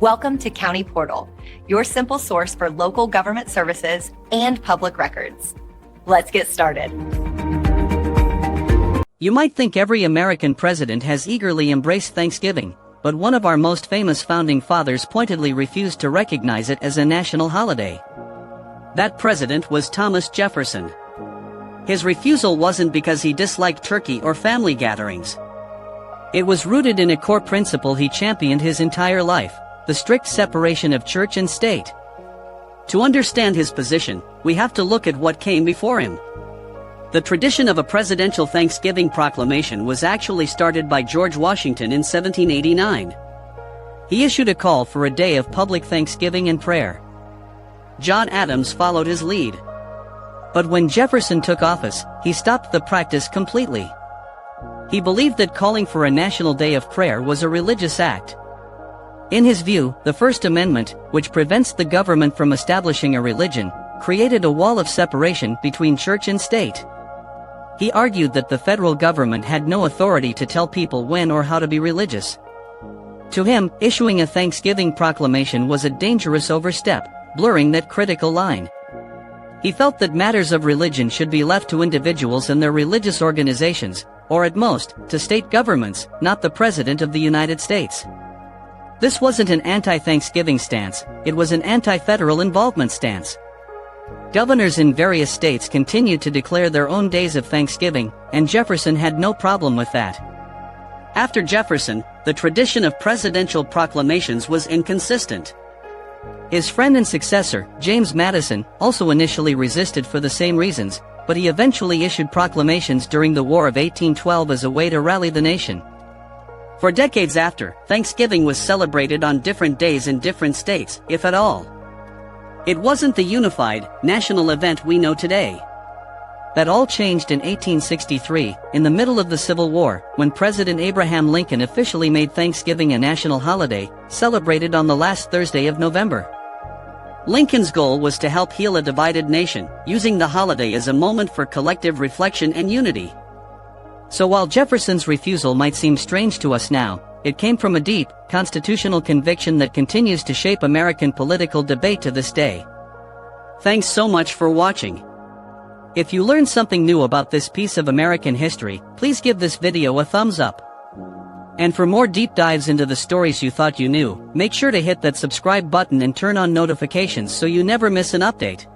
Welcome to County Portal, your simple source for local government services and public records. Let's get started. You might think every American president has eagerly embraced Thanksgiving, but one of our most famous founding fathers pointedly refused to recognize it as a national holiday. That president was Thomas Jefferson. His refusal wasn't because he disliked turkey or family gatherings. It was rooted in a core principle he championed his entire life: the strict separation of church and state. To understand his position, we have to look at what came before him. The tradition of a presidential Thanksgiving proclamation was actually started by George Washington in 1789. He issued a call for a day of public thanksgiving and prayer. John Adams followed his lead. But when Jefferson took office, he stopped the practice completely. He believed that calling for a national day of prayer was a religious act. In his view, the First Amendment, which prevents the government from establishing a religion, created a wall of separation between church and state. He argued that the federal government had no authority to tell people when or how to be religious. To him, issuing a Thanksgiving proclamation was a dangerous overstep, blurring that critical line. He felt that matters of religion should be left to individuals and their religious organizations, or at most, to state governments, not the President of the United States. This wasn't an anti-Thanksgiving stance, it was an anti-federal involvement stance. Governors in various states continued to declare their own days of Thanksgiving, and Jefferson had no problem with that. After Jefferson, the tradition of presidential proclamations was inconsistent. His friend and successor, James Madison, also initially resisted for the same reasons, but he eventually issued proclamations during the War of 1812 as a way to rally the nation. For decades after, Thanksgiving was celebrated on different days in different states, if at all. It wasn't the unified, national event we know today. That all changed in 1863, in the middle of the Civil War, when President Abraham Lincoln officially made Thanksgiving a national holiday, celebrated on the last Thursday of November. Lincoln's goal was to help heal a divided nation, using the holiday as a moment for collective reflection and unity. So while Jefferson's refusal might seem strange to us now, it came from a deep, constitutional conviction that continues to shape American political debate to this day. Thanks so much for watching. If you learned something new about this piece of American history, please give this video a thumbs up. And for more deep dives into the stories you thought you knew, make sure to hit that subscribe button and turn on notifications so you never miss an update.